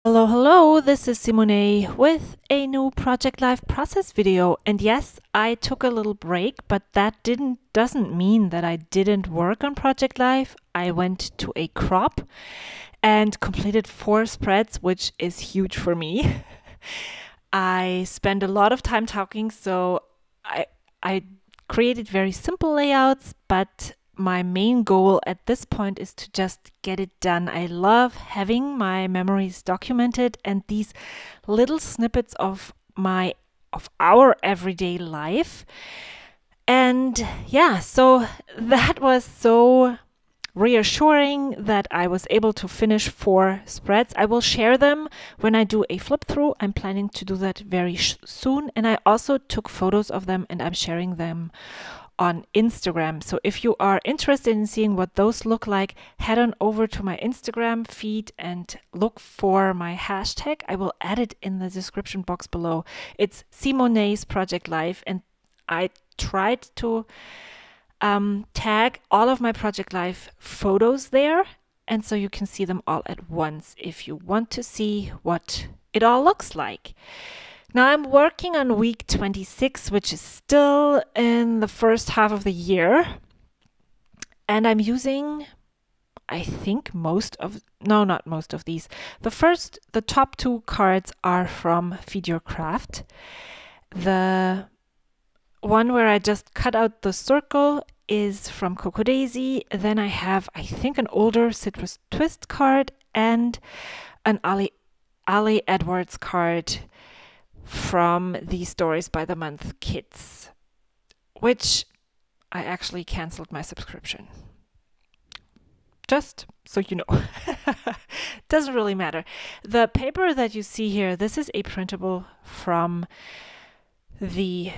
Hello, hello, this is seemownay with a new Project Life process video. And yes, I took a little break, but that doesn't mean that I didn't work on Project Life. I went to a crop and completed 4 spreads, which is huge for me. I spent a lot of time talking, so I created very simple layouts, but my main goal at this point is to just get it done. I love having my memories documented and these little snippets of our everyday life. And yeah, so that was so reassuring that I was able to finish 4 spreads. I will share them when I do a flip through. I'm planning to do that very soon. And I also took photos of them and I'm sharing them on Instagram. So if you are interested in seeing what those look like, head on over to my Instagram feed and look for my hashtag. I will add it in the description box below. It's seemownay's Project Life, and I tried to tag all of my Project Life photos there, and so you can see them all at once if you want to see what it all looks like. Now I'm working on week 26, which is still in the first half of the year. And I'm using, I think not most of these. The top 2 cards are from Feed Your Craft. The one where I just cut out the circle is from Coco Daisy. Then I have, I think, an older Citrus Twist card and an aliedwards card from the Stories by the Month kits, which I actually canceled my subscription. Just so you know. Doesn't really matter. The paper that you see here, this is a printable from Feed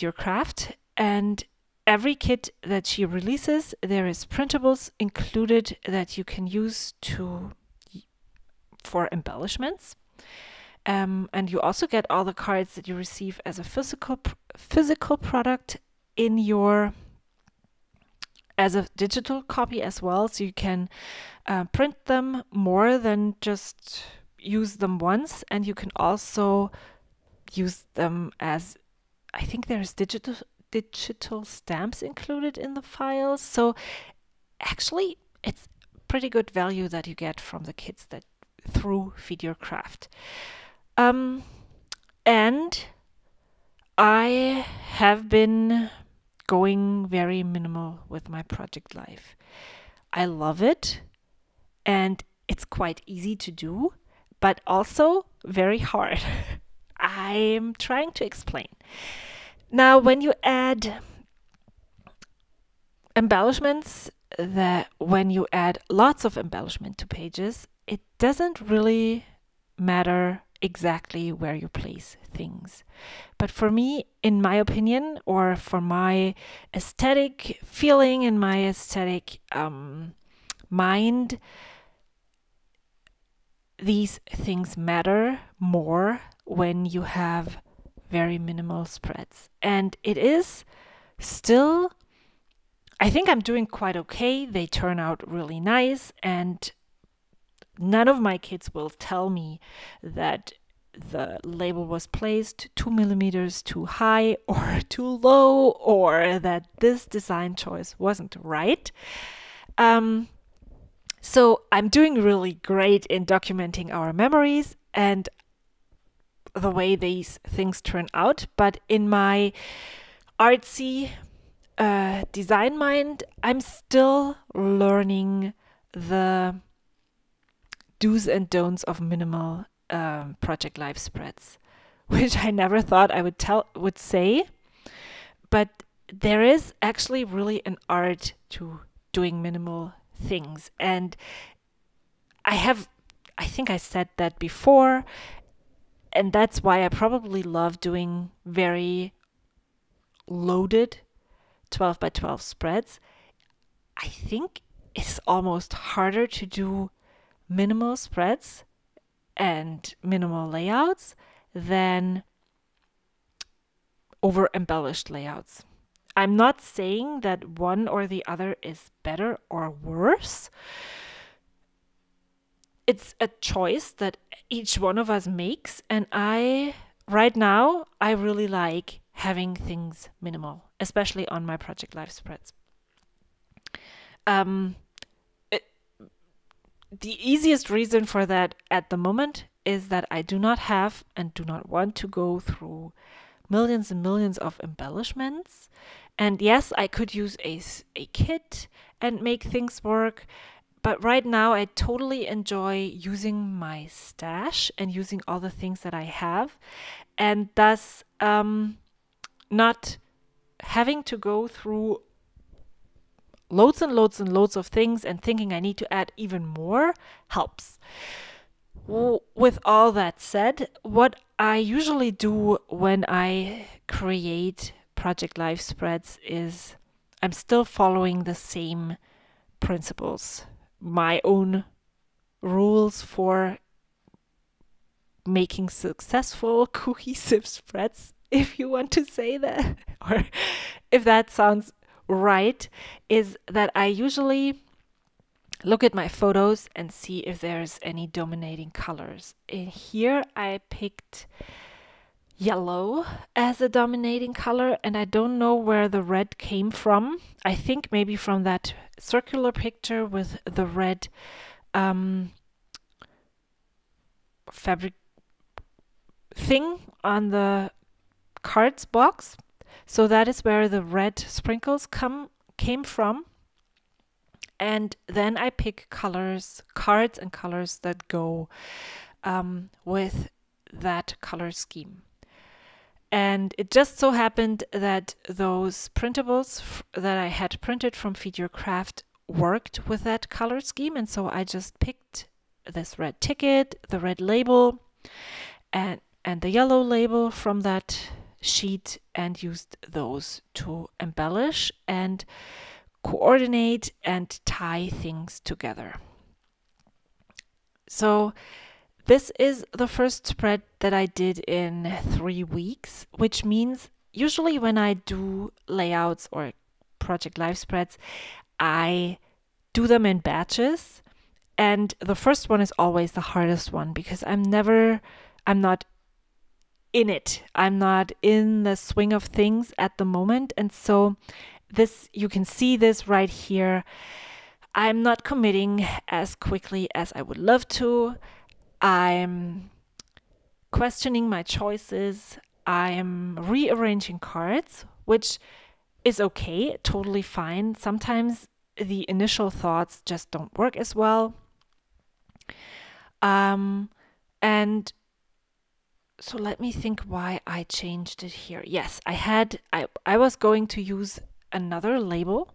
Your Craft, and every kit that she releases, there is printables included that you can use for embellishments. And you also get all the cards that you receive as a physical product as a digital copy as well. So you can print them more than just use them once, and you can also use them as, I think there's digital stamps included in the files. So actually, it's pretty good value that you get from the kits that through Feed Your Craft. And I have been going very minimal with my Project Life. I love it, and it's quite easy to do, but also very hard. I'm trying to explain. Now, when you add embellishments, when you add lots of embellishment to pages, it doesn't really matter exactly where you place things. But for me, in my opinion, or for my aesthetic feeling and my aesthetic mind, these things matter more when you have very minimal spreads. And it is still, I think I'm doing quite okay. They turn out really nice, and none of my kids will tell me that the label was placed 2 millimeters too high or too low, or that this design choice wasn't right. So I'm doing really great in documenting our memories and the way these things turn out. But in my artsy design mind, I'm still learning the do's and don'ts of minimal Project Life spreads, which I never thought I would say. But there is actually really an art to doing minimal things, and I think I said that before, and that's why I probably love doing very loaded 12 by 12 spreads. I think it's almost harder to do minimal spreads and minimal layouts than over embellished layouts. I'm not saying that one or the other is better or worse. it's a choice that each one of us makes. And right now, I really like having things minimal, especially on my project life spreads. The easiest reason for that at the moment is that I do not have and do not want to go through millions and millions of embellishments. And yes, I could use a kit and make things work. But right now, I totally enjoy using my stash and using all the things that I have. And thus, not having to go through loads and loads and loads of things and thinking I need to add even more helps. With all that said, what I usually do when I create project life spreads is I'm still following the same principles, my own rules for making successful, cohesive spreads, if you want to say that, or if that sounds right, is that I usually look at my photos and see if there's any dominating colors. In here, I picked yellow as a dominating color, and I don't know where the red came from. I think maybe from that circular picture with the red fabric thing on the cards box. So that is where the red sprinkles came from. And then I pick cards and colors that go with that color scheme. And it just so happened that those printables that I had printed from Feed Your Craft worked with that color scheme. And so I just picked this red ticket, the red label, and the yellow label from that sheet and used those to embellish and coordinate and tie things together. So this is the first spread that I did in 3 weeks, which means usually when I do layouts or project life spreads, I do them in batches. And the first one is always the hardest one because I'm not in it. I'm not in the swing of things at the moment. And so you can see this right here. I'm not committing as quickly as I would love to. I'm questioning my choices. I'm rearranging cards, which is okay, totally fine. Sometimes the initial thoughts just don't work as well. And so let me think why I changed it here. Yes, I was going to use another label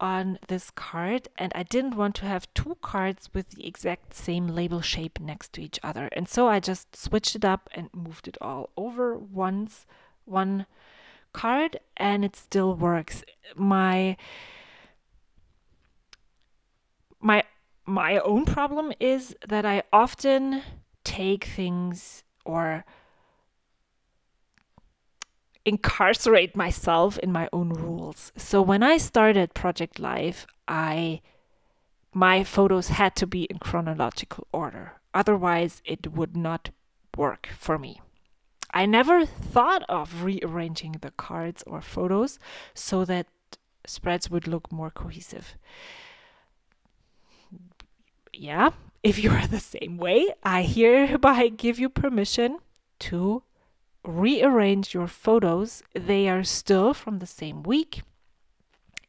on this card, and I didn't want to have 2 cards with the exact same label shape next to each other. And so I just switched it up and moved it all over one card, and it still works. My own problem is that I often take things or incarcerate myself in my own rules. So when I started Project Life, my photos had to be in chronological order. Otherwise, it would not work for me. I never thought of rearranging the cards or photos so that spreads would look more cohesive. Yeah, if you are the same way, I hereby give you permission to rearrange your photos. They are still from the same week.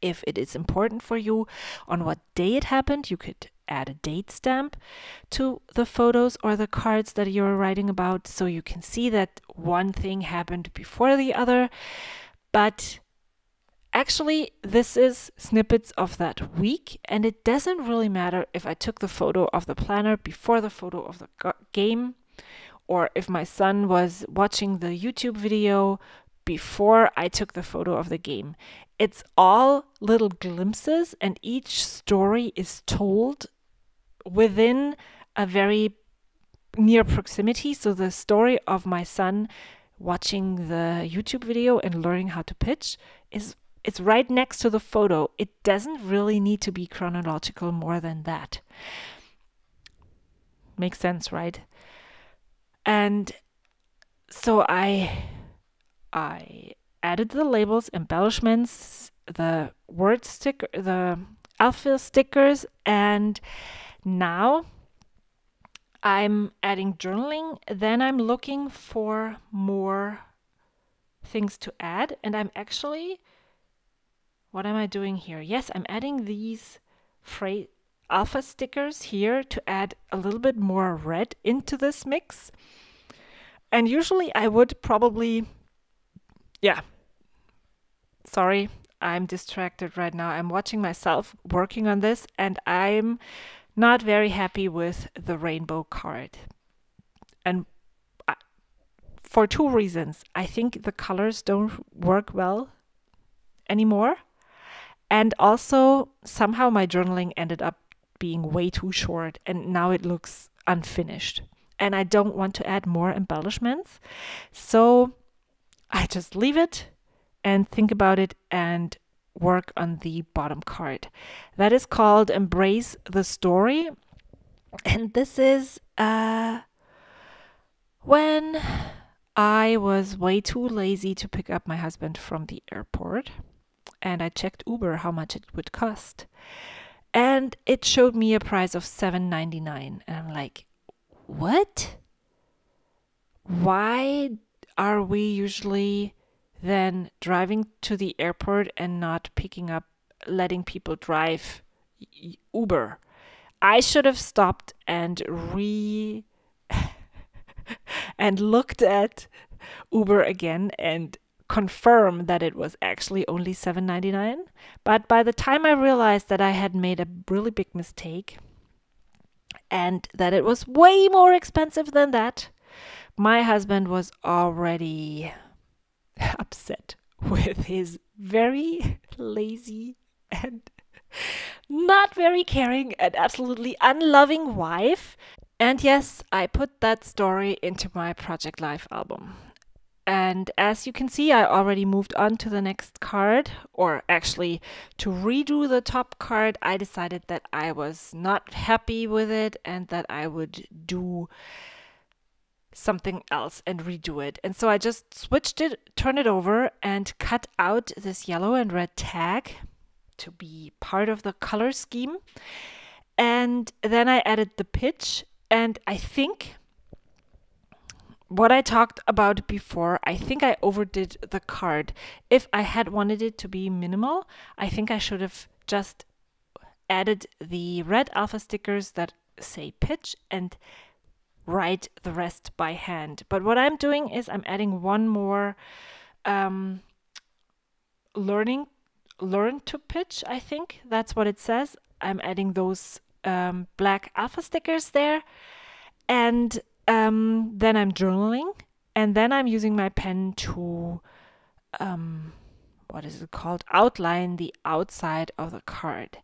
If it is important for you on what day it happened, you could add a date stamp to the photos or the cards that you're writing about so you can see that one thing happened before the other. But actually, this is snippets of that week, and it doesn't really matter if I took the photo of the planner before the photo of the game, or if my son was watching the YouTube video before I took the photo of the game. It's all little glimpses, and each story is told within a very near proximity. So the story of my son watching the YouTube video and learning how to pitch it's right next to the photo. It doesn't really need to be chronological more than that. Makes sense, right? And so I added the labels, embellishments, the word sticker, the alpha stickers, and now I'm adding journaling. Then I'm looking for more things to add, and I'm actually, what am I doing here? Yes, I'm adding these alpha stickers here to add a little bit more red into this mix. And usually I would probably, sorry, I'm distracted right now. I'm watching myself working on this, and I'm not very happy with the rainbow card. And for two reasons. I think the colors don't work well anymore. And also, somehow my journaling ended up being way too short, and now it looks unfinished. And I don't want to add more embellishments. So I just leave it and think about it and work on the bottom card. That is called Embrace the Story. And this is when I was way too lazy to pick up my husband from the airport, and I checked Uber how much it would cost. And it showed me a price of $7.99. And I'm like, what? Why are we usually then driving to the airport and not letting people drive Uber? I should have stopped and and looked at Uber again and confirm that it was actually only $7.99. But by the time I realized that I had made a really big mistake and that it was way more expensive than that, my husband was already upset with his very lazy and not very caring and absolutely unloving wife. And yes, I put that story into my Project Life album. And as you can see, I already moved on to the next card, or actually to redo the top card. I decided that I was not happy with it and that I would do something else and redo it. And so I just switched it, turned it over, and cut out this yellow and red tag to be part of the color scheme. And then I added the pitch, and I think what I talked about before, I think I overdid the card. If I had wanted it to be minimal, I think I should have just added the red alpha stickers that say pitch and write the rest by hand. But what I'm doing is I'm adding one more learn to pitch, I think that's what it says. I'm adding those black alpha stickers there, and then I'm journaling, and then I'm using my pen to what is it called, outline the outside of the card,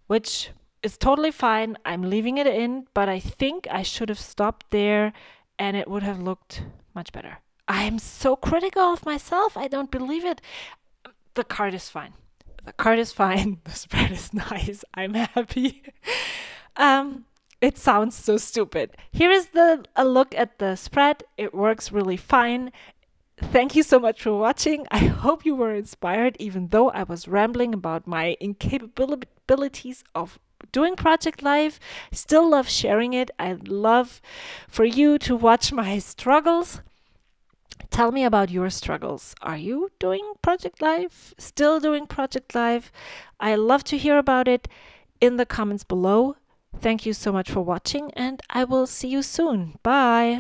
which is totally fine. I'm leaving it in, but I think I should have stopped there and it would have looked much better. I'm so critical of myself. I don't believe it. The card is fine. The card is fine. The spread is nice. I'm happy. It sounds so stupid. Here is a look at the spread. It works really fine. Thank you so much for watching. I hope you were inspired, even though I was rambling about my incapabilities of doing Project Life. Still love sharing it. I love for you to watch my struggles. Tell me about your struggles. Are you doing Project Life? Still doing Project Life? I love to hear about it in the comments below. Thank you so much for watching, and I will see you soon. Bye.